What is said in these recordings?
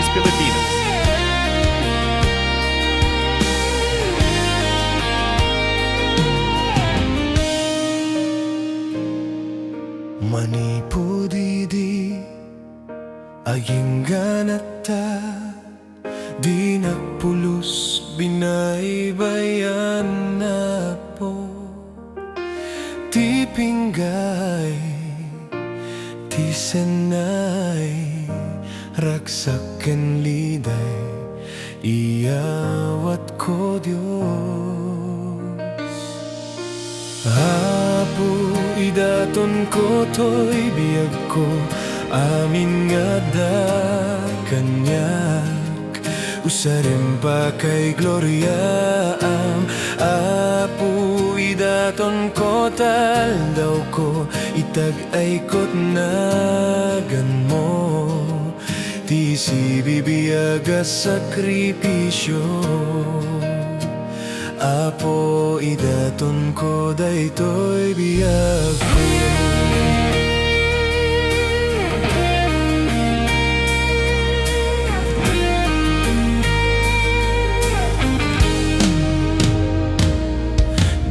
Praise Pilipinas. Manipudidi ayinganata di nagpulos binaybayan na po ti pinggay ti senay raksaken liday iyawat ko Diyos. Apo idaton ko to'y biyag ko amin nga da kanyak usarem pa kay Gloria am. Apo idaton ko tal daw ko itag-aykot na gan mo ti si bibiyaga sakripisyo. Apo idaton ko daytoy biyag ko.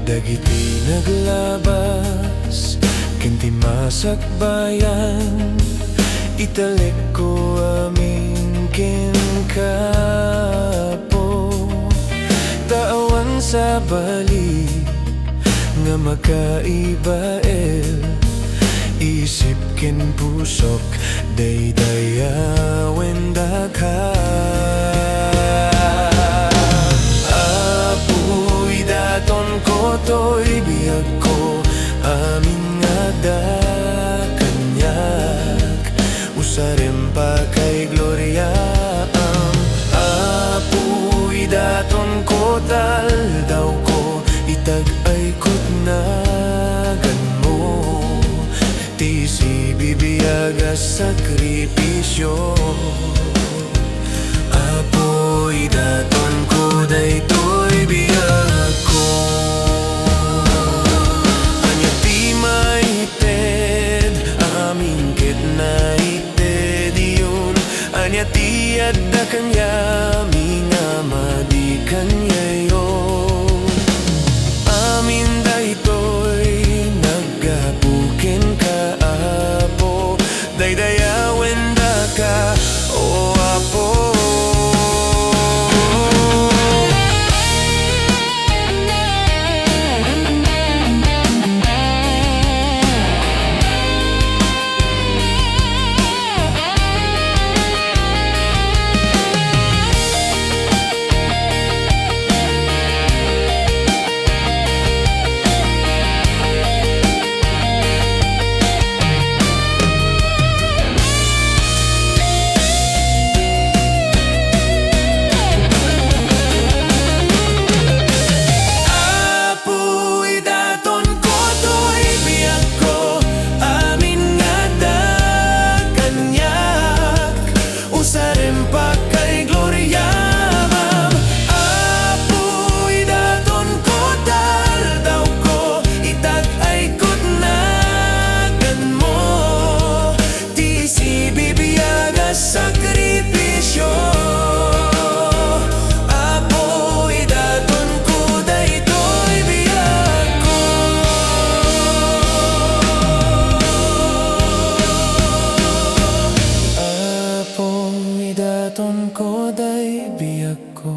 Dagiti naglabas kinti masakbayan italek ko amin kinkapo tawan sa bali nga makaibael isip kin pusok daydayawen daka. Apoy daton ko to'y biyag ko amin nga da kanyak usarem pa kay Gloria am. Apoy daton ko tal daw ko itag-aykot na gan mo ti si bibiyaga sakripisyo. Apoy daton ko daytoy biyag ko. Anya ti maited amin ket na ited yun anya ti adda kanya minga madi kanyayo. Amin daytoy naggapuken ka Apo daydayawen da ka o Apo. Daton ko day biyag ko.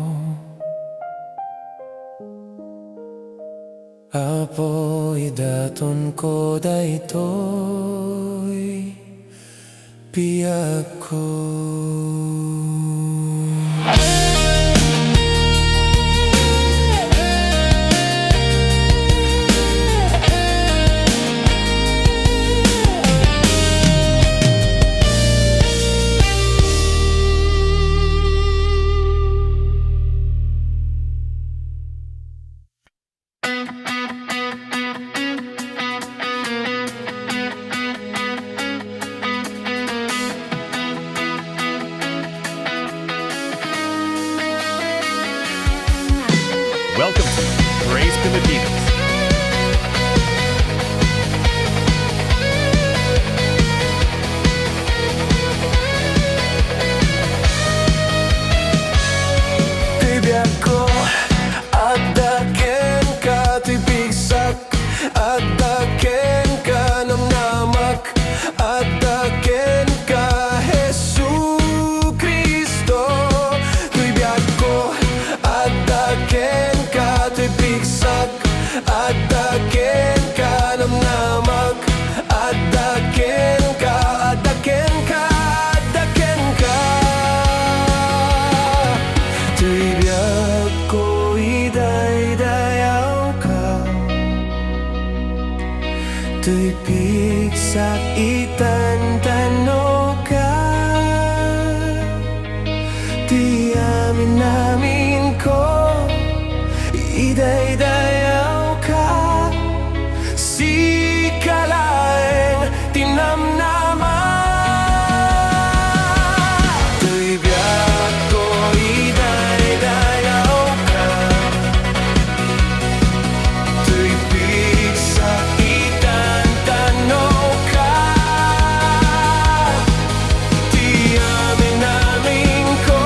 Apo idaton ko daytoy biyag ko. Di amin ko idaydayaw ka. Si kalaeng tinamnama. Tuy biyak ko idaydayaw ka. Tuy pigsa itantanaw ka. Di amin ko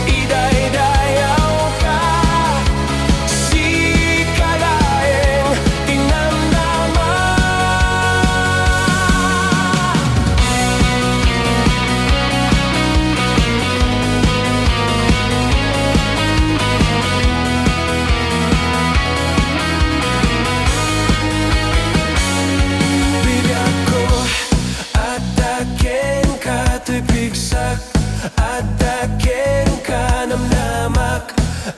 idaydayaw ka. Si kalaeng tinamnama. Bigyan ko at dakin ka. Tuy pigsak at dakin ka. Namnamak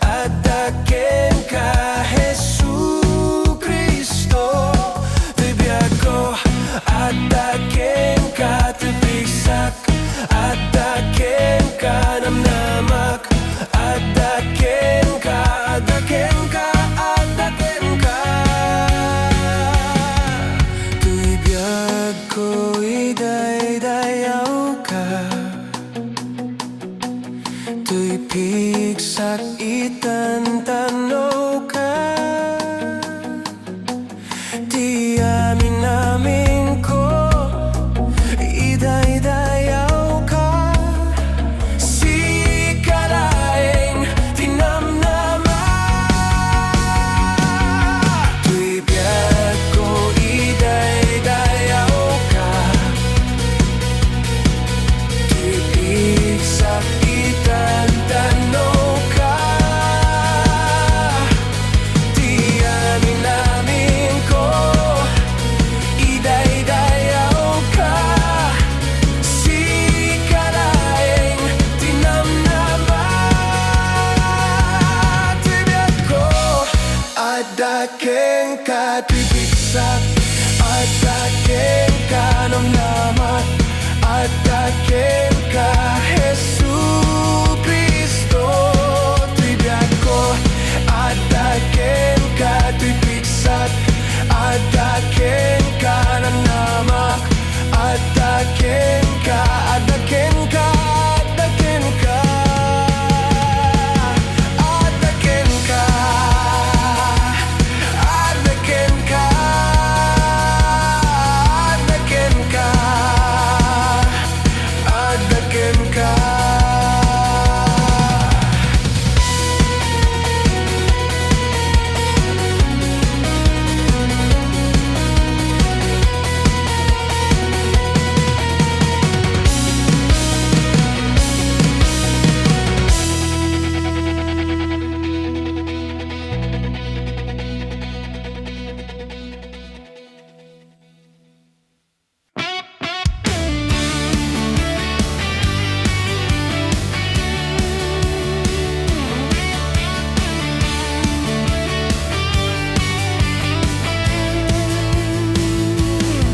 at dakin ka. Jesucristo. Tuy biyag ko at dakin ka. Tuy pigsak at dakin ka. Namnamak at dakin ka. At dakin ka. At dakin ka. Tuy biyag ko idaydayaw ka. Tuy pigsak itantanaw ka. Di amin ko idaydayaw ka. Si kalaeng tinamnama. Tuy biyag ko idaydayaw ka. Tuy pigsak itantanaw ka. Di amin ko idaydayaw ka. Si kalaeng tinamnama. Tuy biyag ko at dakin ka. Tuy pigsak at dakin ka. Namnamak at dakin ka. Jesucristo. Tuy biyag ko at dakin ka. Tuy pigsak at dakin ka. Namnamak at dakin ka. At dakin ka. At dakin ka. At dakin ka. At dakin ka. At dakin ka. At dakin ka.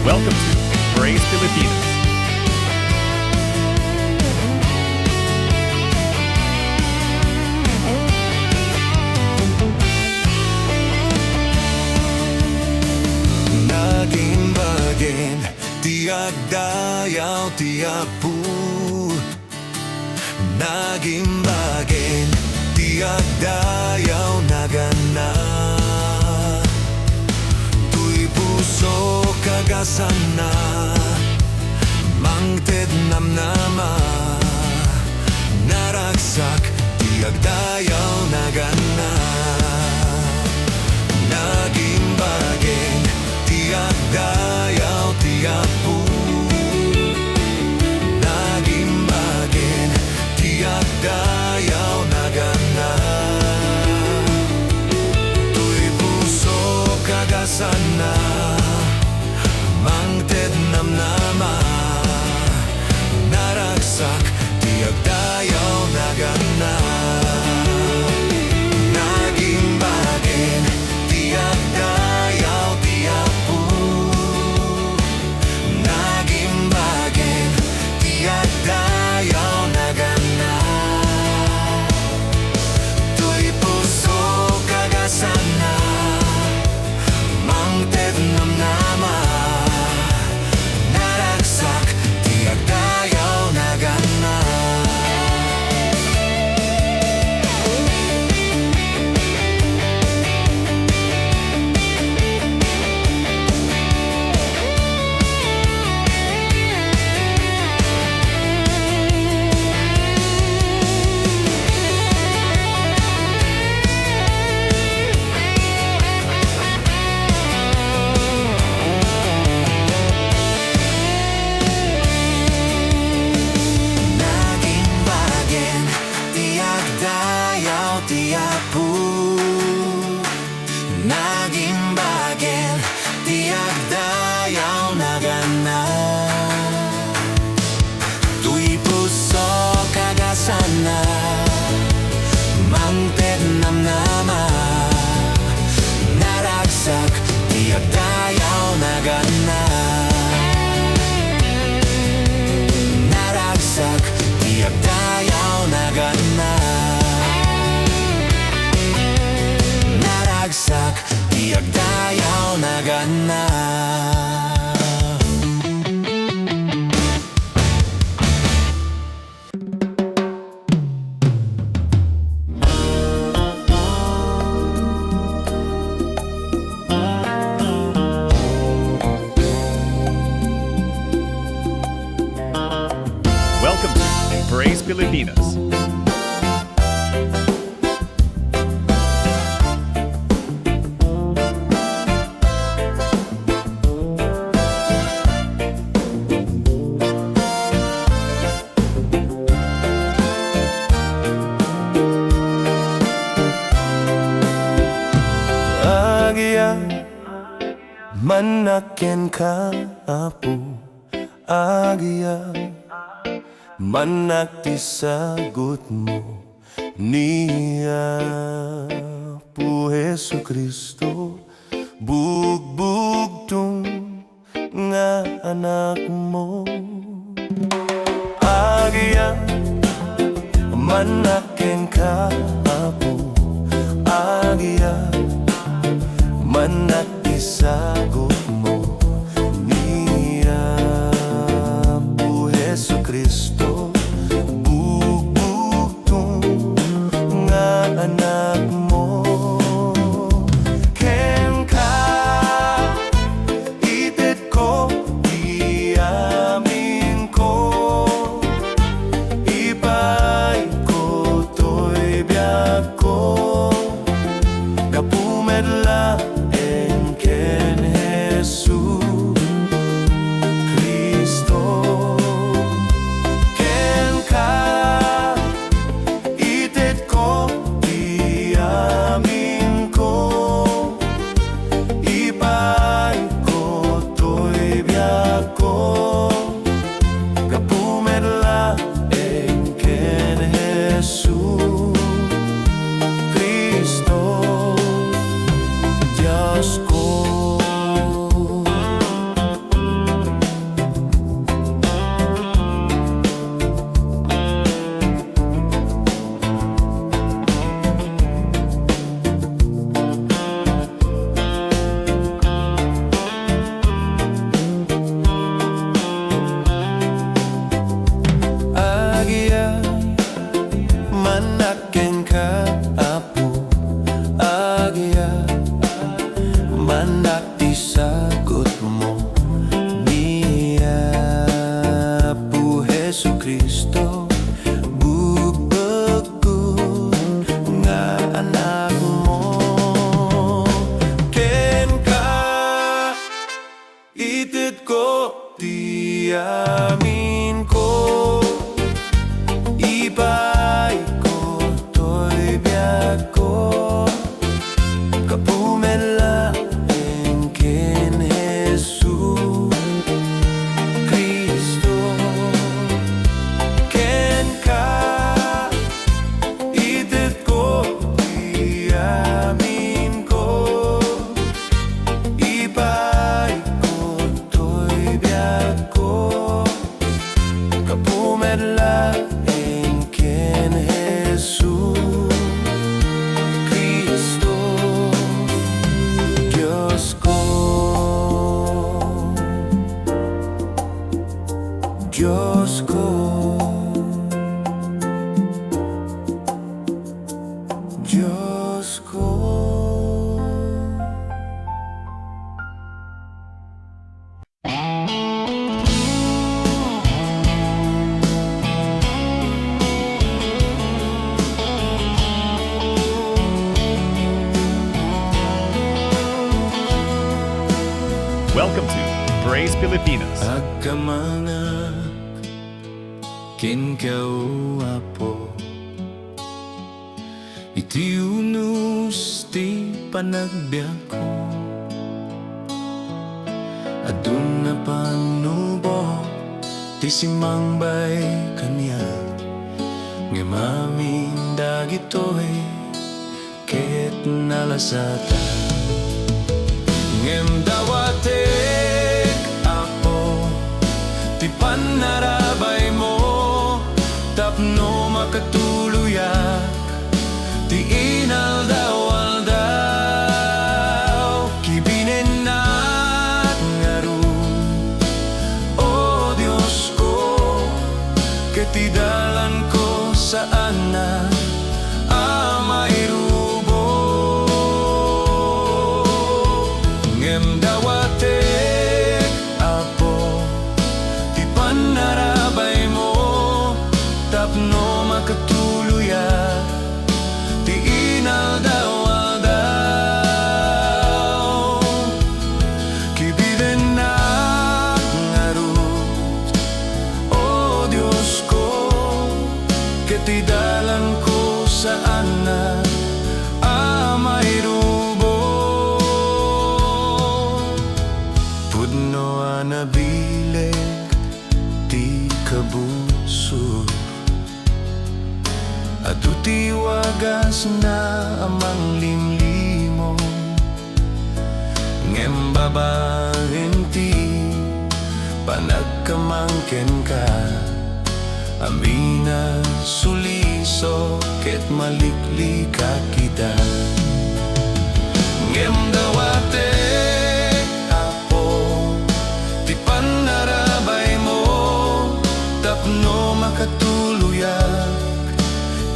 Welcome to Praise Pilipinas. Naging bagin, tiyak dayaw, tiyak pu. Naging bagin, tiyak dayaw, nagana. Tuy puso kagasana, mangted namnama. Naragsak, tiyak dayaw, nagana. Naging bagin, tiyak dayaw, tiyak pu. Naging bagin, tiyak dayaw, nagana. Tuy puso kagasana, mangted namnama. Naragsak, tiyak dayaw, nagana. Naging bagin, tiyak dayaw, tiyak pu. Naging bagin, tiyak dayaw, nagana. Pilipinas. Agya manaken ka apo agya manak ti sagot mo niya po Jesu Kristo bugbugtong nga anak mo agya manaken ka apo agya manak ti sagot mo niya po Jesu Kristo bugbugtong nga anak mo ken ka ited ko iamin ko ibay ko to'y biyak ko kapumedla ken Jesu Kristo ken ka ited ko iamin ko ibay ko to'y biyak ko kapumedla ken Jesu Kristo Diyos ko agya manaken ka apo agya manak ti sagot mo niya po Jesu Kristo bugbugtong nga anak mo ken ka ited ko ti amin ko ibay ko to'y biyak ko kapumela ken Jesu Kristo ken ka ited ko iamin ko ibay ko to'y biyak ko kapumela ken Jesu Kristo Diyos ko Diyos ko Diyos ko Welcome to Praise Pilipinas. Agkamanak ken apo iti unus ti panagbiag ko adun na panubo ti simangbay kanya ngemamin dagitoy ket nalasata ngem dawatek apo ti panarabay mo tapno makatuluyak ti inaldaw-aldaw kibinenak ngaru o Diyos ko ketidalan ko saan na mairubo ngem dawatek apo ti panarabay mo tapno makatuluya, ti inaldaw-aldaw. Kibilen na ngarut, o Diyos ko, ketidalan ko saan na may rubo. Pudno anabileg ti kabusor, at utiwagas na amang limlimo, ngem babaen ti panagkamangken ka, amina suliso ket malikli ka kita. Ngem dawate apo ti panarabay mo, tapno makatuluyak,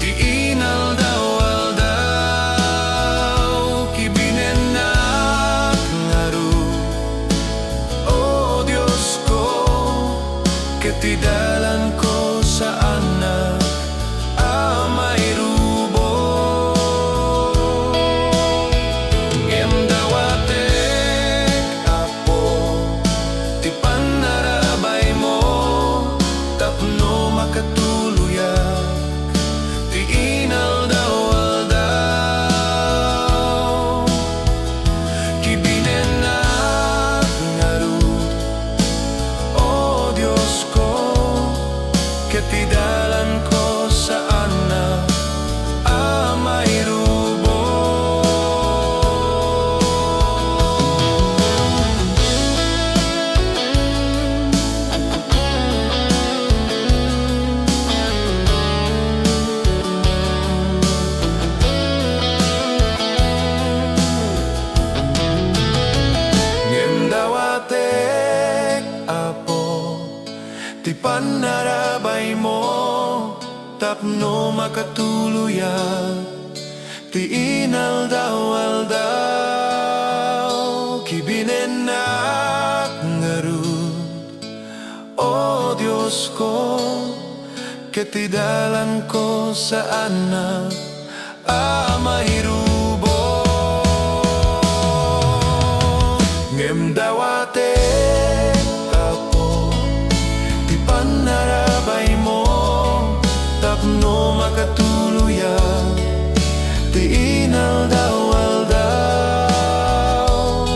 ti inaldaw-aldaw. Kibinenak ngarut, o Diyos ko, ketidalan ko saan na may rubo. Ngem dawate apo ti panarabay mo, tapno makatuluyak, ti inaldaw-aldaw. Kibinenak ngarut, o Diyos ko, ketidalan ko saan na may rubo. Ngem dawatek apo ti panarabay mo, tapno makatuluyak, ti inaldaw-aldaw. Kibinenak ngarut, o Diyos ko, ketidalan ko saan na may rubo. Ngem dawate apo ti panarabay mo, tapno makatuluyak, ti inaldaw-aldaw.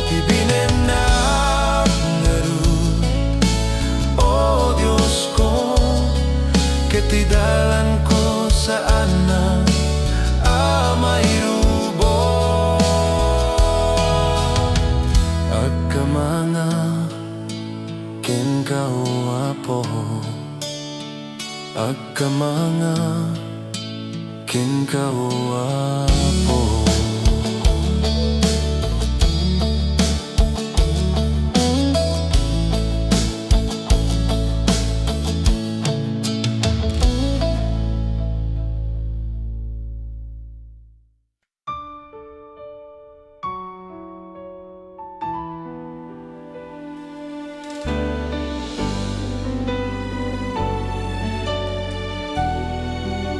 Kibinenak ngarut, o Diyos ko, ketidalan ko saan na may rubo. Agkamanga ken kauapo, agkamanga ken kauapo.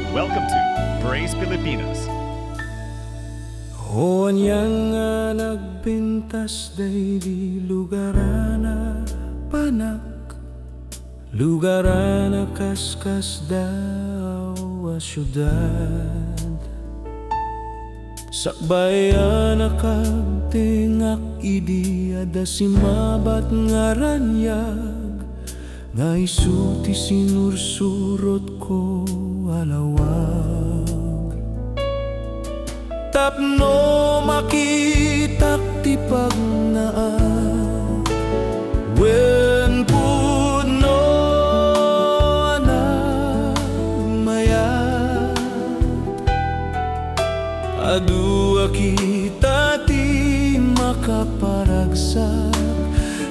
Welcome to Praise Pilipinas. O anyang nga nagpintas day di lugarana panak, lugarana kaskas daw a syudad. Sakbayan nakagtingak idi ada simabat nga ranyag, nga isuti sinursurot ko alawag. Tapno makitak ti pagnaan, wen puno anak maya, adua kita ti makaparagsak,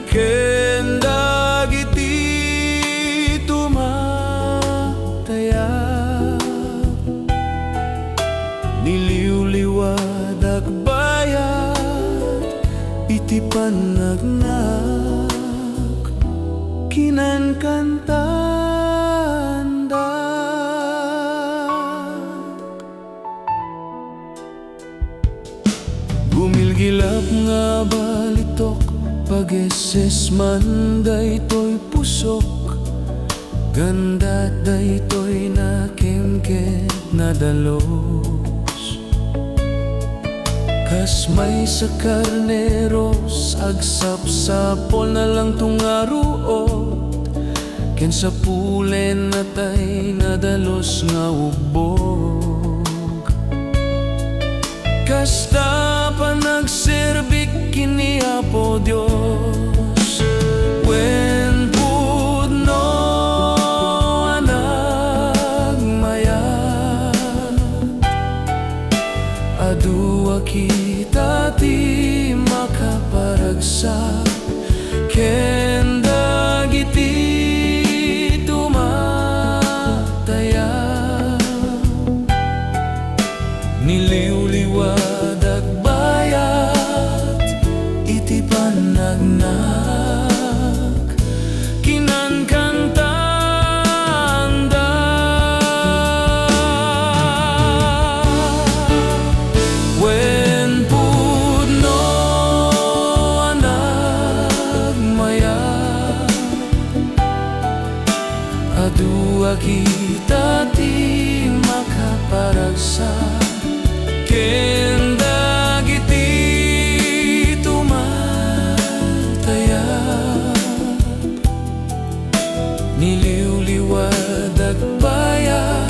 ken dagiti tumataya. Niliw-liwad agbayad iti panagnak, kinankantanda. Gilgilap nga balitok, pag-eses man daytoy pusok, ganda daytoy na kimket na dalos. Kas may sa karneros, agsap-sapol na lang tungaruot, ken sa pulen na tay nadalos nga ubog. Kasta pa nagserbik kini Apo Dios, wen pudno anagmaya, adua kita ti makaparagsak, ken dagiti tumataya. Niliw-liwad agbayat, iti panagnak, kinankantanda. Wen pudno anagmaya, adua kita ti makaparagsak, ken dagiti tumataya. Niliw-liwad agbayat,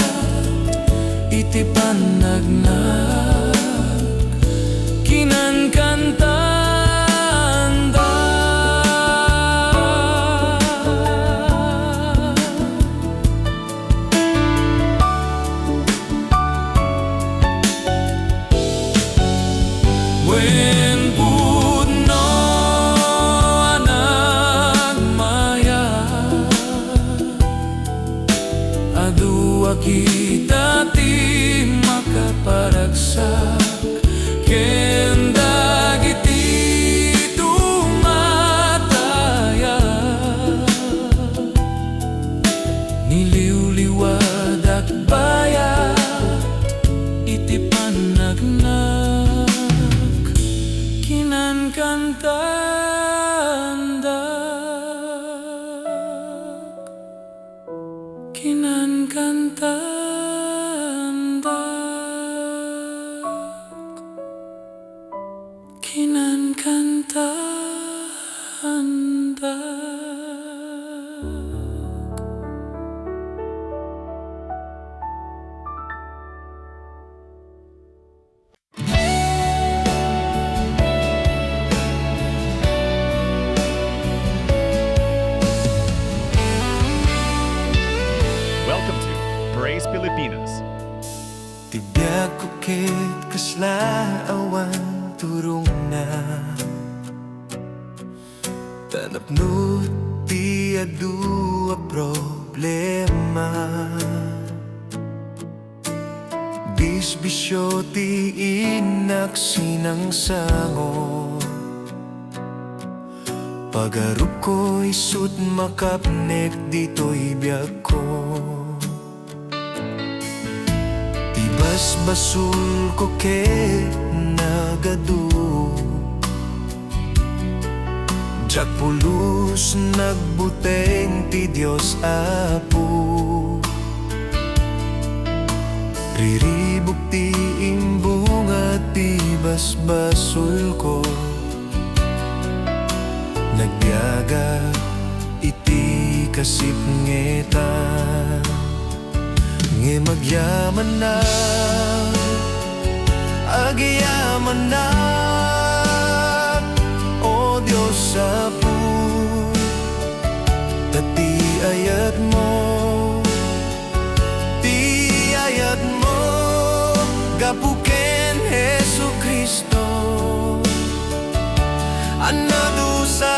iti panagnak, kinankantanda. Wen pudno anagmaya, adua kita ti makaparagsak, ken dagiti tumataya. Niliw-liwad agbayat, iti panagnak, kinankantandak, kinankantandak, kinankantandak. Welcome to Praise Pilipinas. Tibiyag ko ket kaslaawan turong na, tanapnut ti adu a problema. Bisbisyo ti inak sinang sangot, pagarup ko isut makapnek dito'y biyag ko. Tibas basul ko ket nagadu, jak pulus nagbuteng ti Dios Apo. Riribok ti imbung at ti basbasul ko, nagbiaga iti kasipngetan. Nge magyaman na, agyaman na, o Diyos Apo, tati ayat mo, ti ayat mo, gapuken Jesu Kristo, anadusa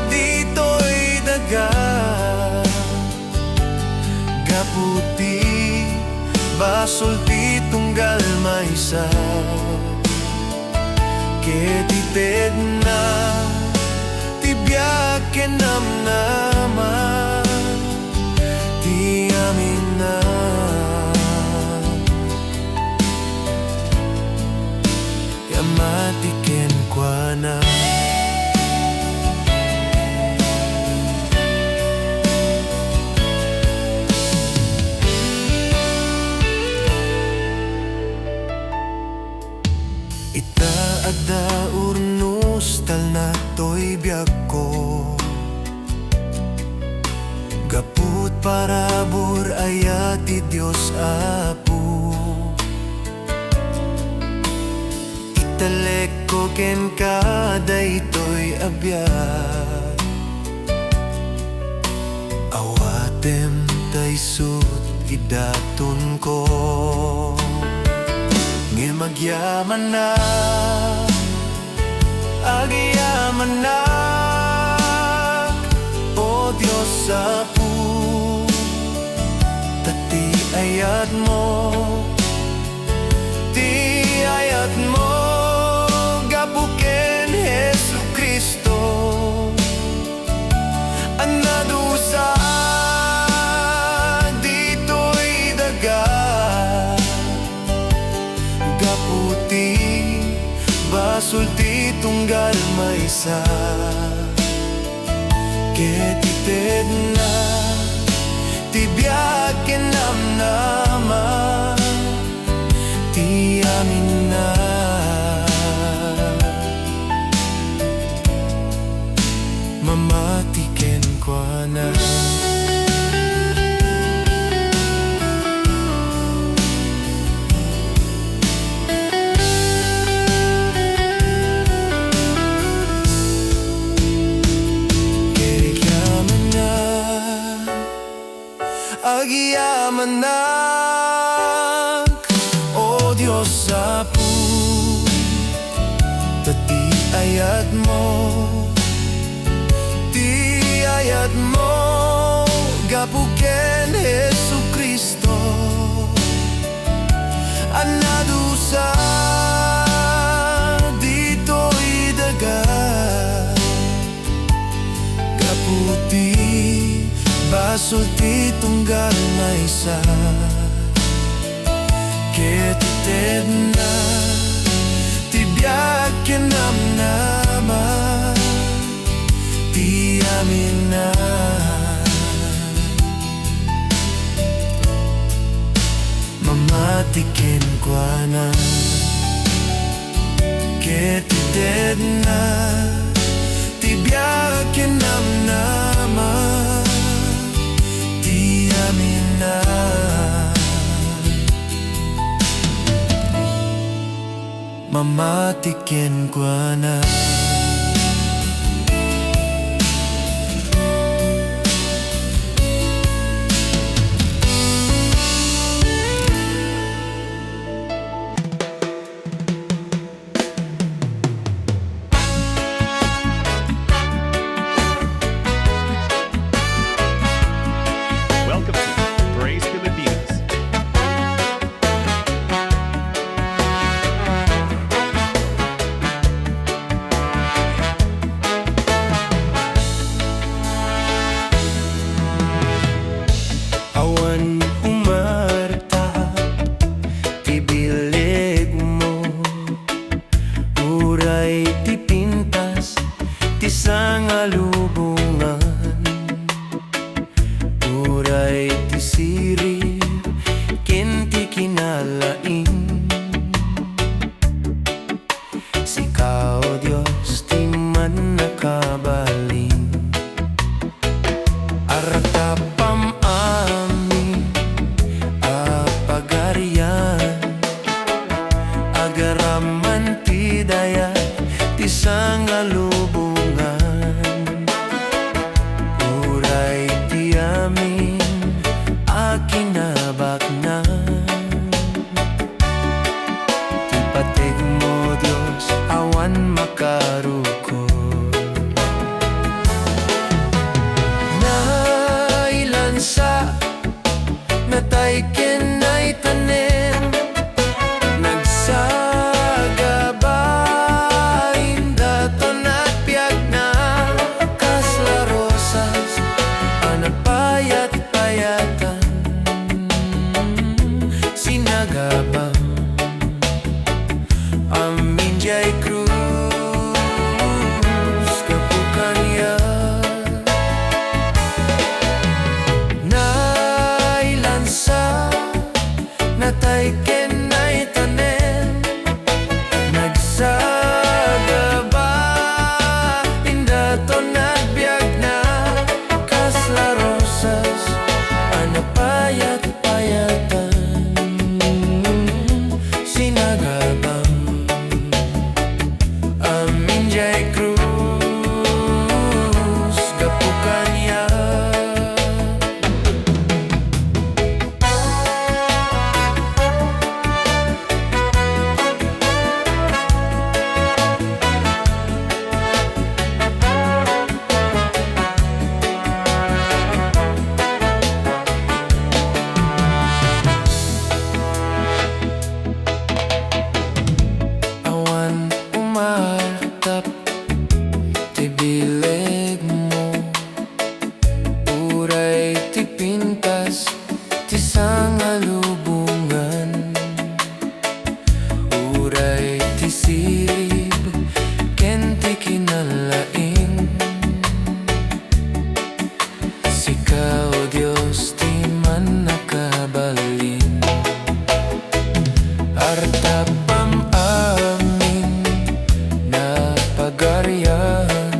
dito'y daga, gaputi basol ti tunggal maysa, ketited na tibyak kenamnaman ti amin na. apu. Italek ko ken kada ito'y abiyat. Awatem tay sut idaton ko. Nge magyaman na, agyaman na, o Diyos apu. Tati ayat mo, ti ayat mo, gabuken Jesu Kristo. Anadusa dito'y daga, gaputi basulti tunggal maysa. Ketited na tibiyag kinamnama, ti amin na. Mamatiken kwa na. Agyaman na, o Diyos apu. Tati ayat mo, ti ayat mo, gabuken Jesu Kristo. Anadusa dito'y daga, gaputi basulti tunggal maysa. Ketited na tibiyag kinamnama, ti amin na. Mamatiken kwa na. Ketited na tibiyag kinamnama, ti amin na. Mamatiken kwa na. Welcome to Praise Pilipinas. Awan umarta, tibilig mo, uray ti pintas, ti sangalubungan, uray ti sirip, ken ti kinalain. Sikaw Diyos ti man nakabalin, aratapam amin apagarian, agaraman ti dayat ti sangalubungan, uray ti amin akinabaknan. Ti pateg mo Diyos awan makarukod. Nailansa natay ken ay tanem, nagsagaba indaton at piag na, kasla rosas anapayat-payatan, sinagabang amin jay cruz kapukanya. Nailansa natay ken ay tanem, nagsagaba indaton at biag na, kasla rosas anapayat-payatan, ngalubungan. Uray ti sirib ken ti kinalaing. Sika o Dios ti man nakabalin. Artapam amin na pagaryan,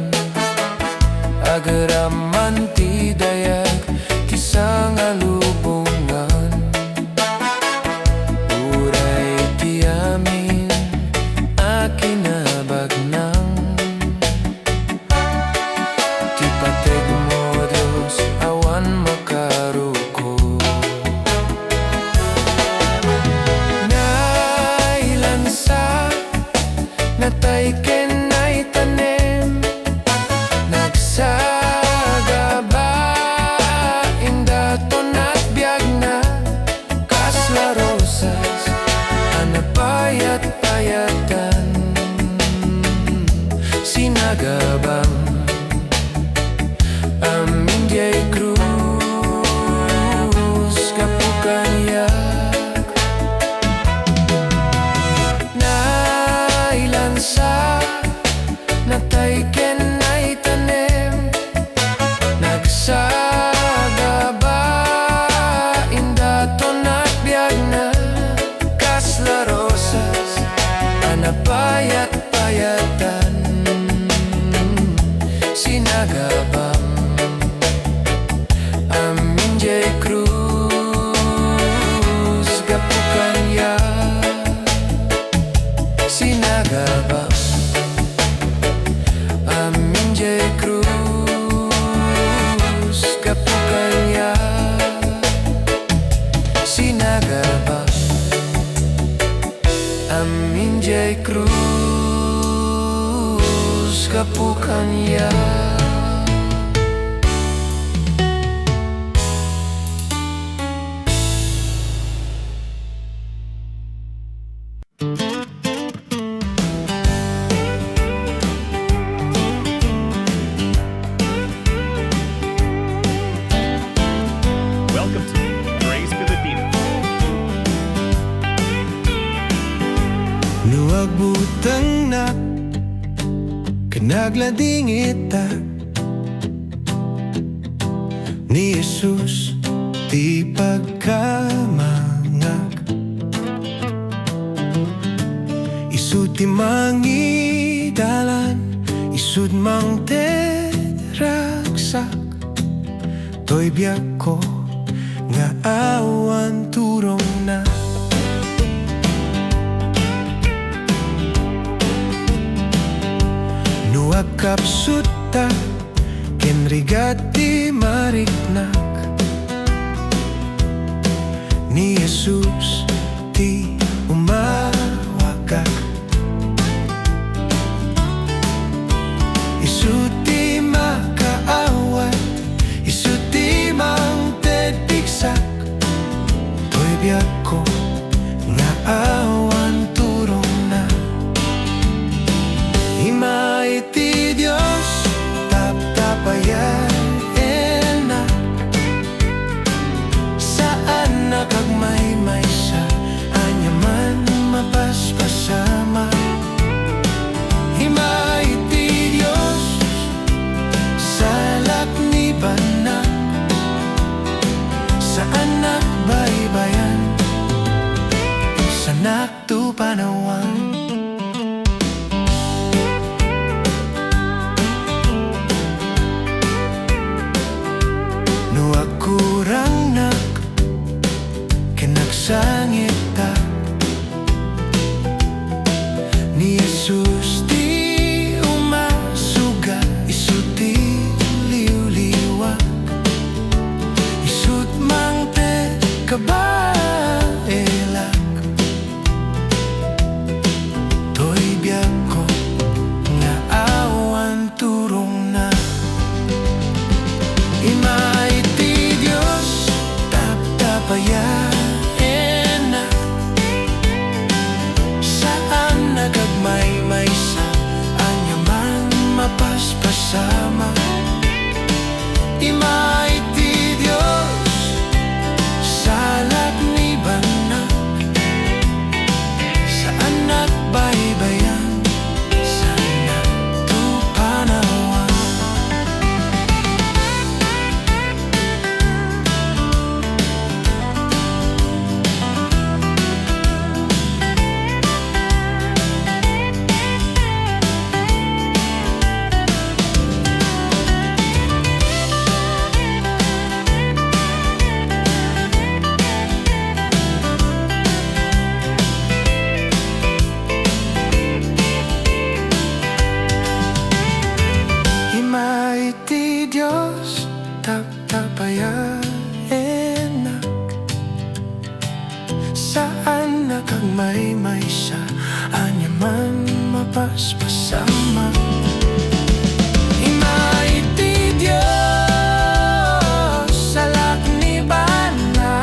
agaraman ti dayag ti sangalubungan. Uray ti amin akinabagnang. Ti pateg mo Dios awan makaruko. Nailansa natay ken naitanem, nagsagaba indaton at biag na kasla rosas anapayat-payatan. Sinagabang amin jay cruz kapukanyak. Nailansa natay ken naitanem, nagsagaba indaton at biag na kasla rosas anapayat-payatan. Sinagabang amin jay cruz kapukanyak. Sinagabang amin jay cruz kapukanyak. Sinagabang amin jay cruz kapukanyak. Welcome to Praise Pilipinas. Nuwag butang na kanaglading ita ni Jesus ti pagkamangag. Isud ti mangidalan, isud mang teragsak. Toy biyak ko nga awan turong na. Nuwag kapsuta ken rigati mariknak ni Jesus ti umawagak. Isud ti makaawat, isud ti mang tedbigsak. Toy biyak ko nga awan turong na. Himay ti Dios taptapayan na saan nakagmaymay sa anyaman mapaspasama. Himay ti Dios salak ni banak saan nakbaybayan sa naktupanawan. Nuwag kurang nak kinagsangita ni Jesus ti umasuga. Isud ti liw-liwag, isud mang te kabaelak. Toy biyak ko nga awan turong na. Imay ti Dios taptapayan na saan nagagmaymay sa anyaman mapaspasama. Imay ti Dios salak ni saan nakagmaymay siya, anya man mapaspasama. Imaiti Diyos sa laknibana,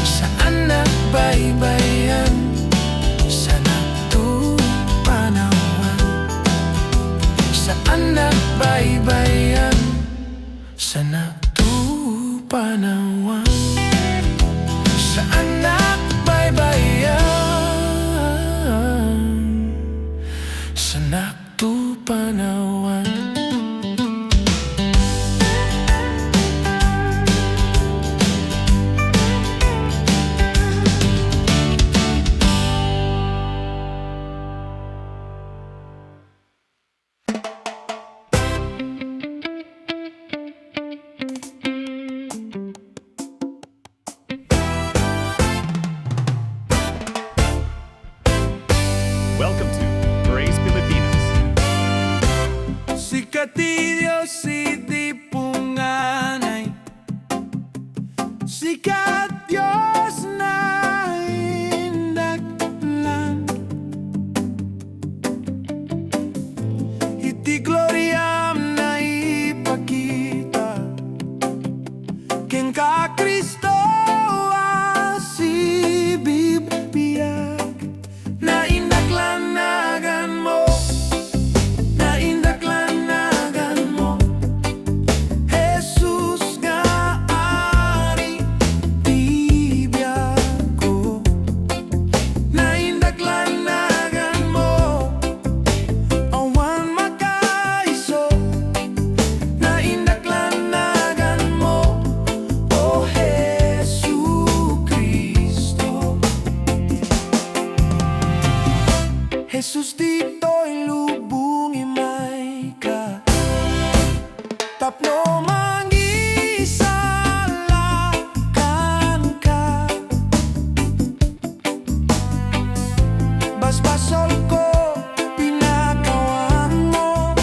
saan nagbaybayan, sa nagtupanawan, saan nagbaybayan, sa nagtupanawan, saan nagbaybayan, sa nagtupanawan. Welcome to Praise Pilipinas. Sikati Diyos itipunganay, sikat Diyos na indaklan, iti gloriam na ipakita, ken ka Kristo si bibiyag, na indaklanagan mo, na indaklanagan mo, Jesus nga ari bibiyag ko, na indaklanagan mo, awan makaiso, na indaklanagan mo, o Jesu Cristo. Jesus, dito'y lubong imay ka, tapno mangisalakan ka, basbasol ko pinakawan mo,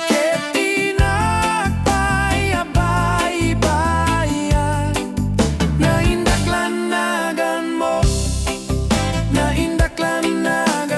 ket tinagbayabay-bayan, na indaklanagan mo, na indaklanagan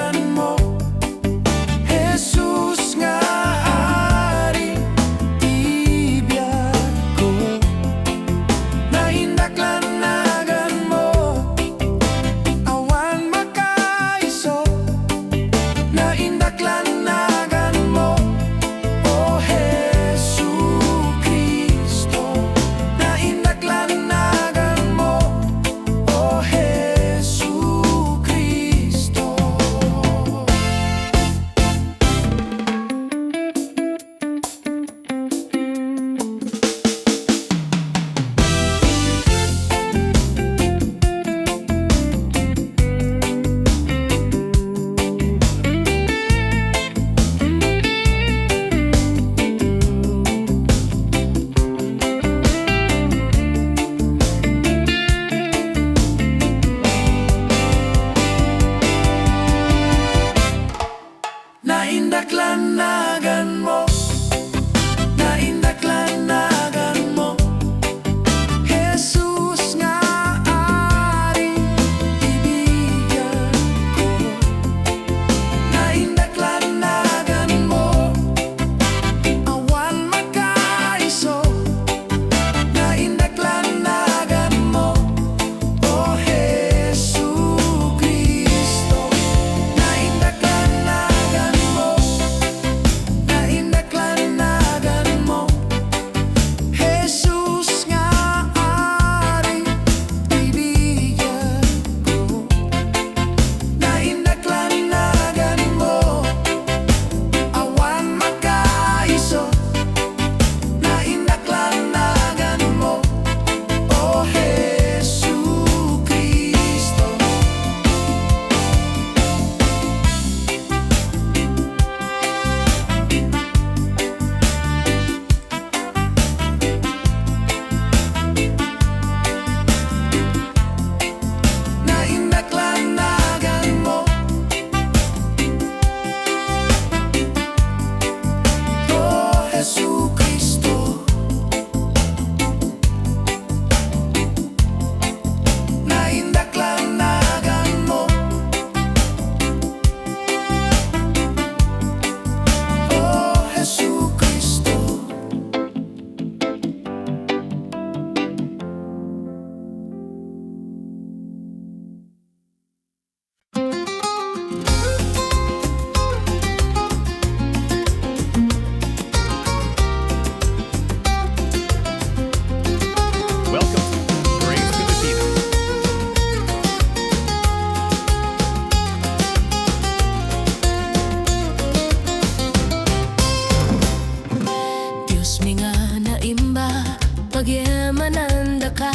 nga mananda ka,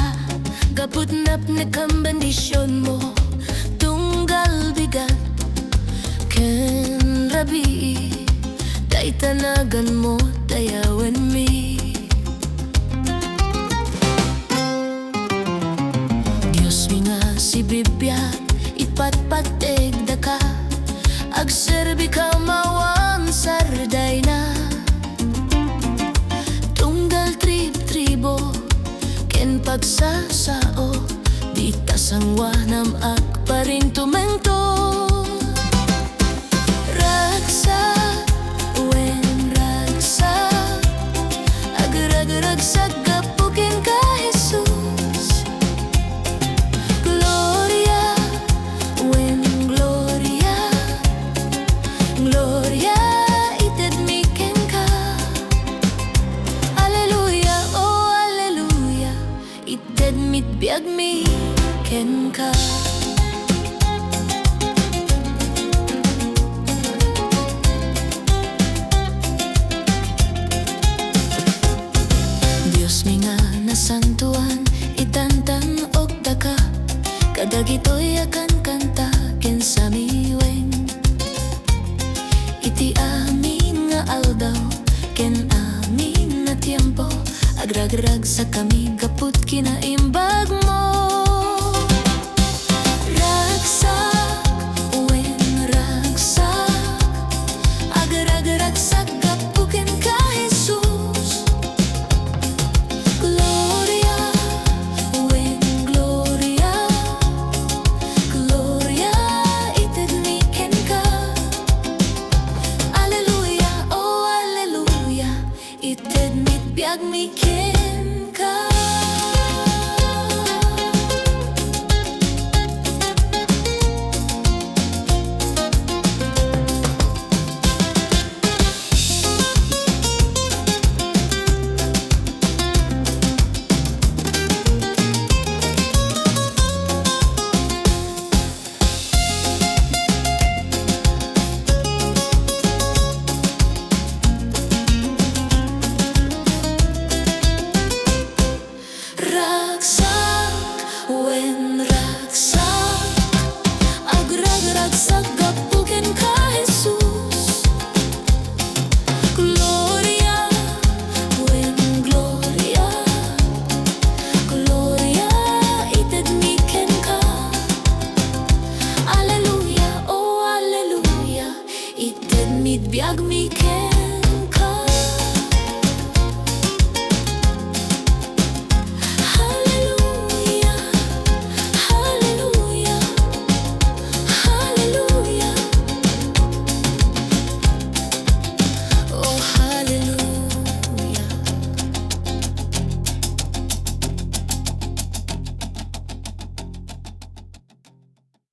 gaputnap na kambandisyon mo, tunggal bigat ken rabi, day tanagan mo dayawan mi. Diyos mi nga si bibiyag, ipatpategda ka, agserbi ka mawan sarday na, tunggal trip-tribo ken pagsasao, di tasangwa nam akparin tumento. Ragsak, wen ragsak, agrag-ragsak gapukin ka Jesus. Gloria, wen gloria, gloria ited miken ka. Alleluia, oh alleluia, ited mit biag mi ken ka. Diyos mi nga nasantuan, itantan og daka, kadagitoy akan kanta ken sa miweng. Iti amin nga aldaw ken amin na tiempo, agragrag sa kami gaput kinaimbag mo. Ragsak, wen ragsak, agrag-ragsak gapuken ka Jesus. Gloria, wen gloria, gloria ited miken ka. Alleluia, oh alleluia, ited mit biag miken ka. Ragsak, wen ragsak, agrag-ragsak gapuken ka Jesus. Gloria, wen gloria, gloria ited miken ka. Alleluia, oh alleluia, ited mit biag miken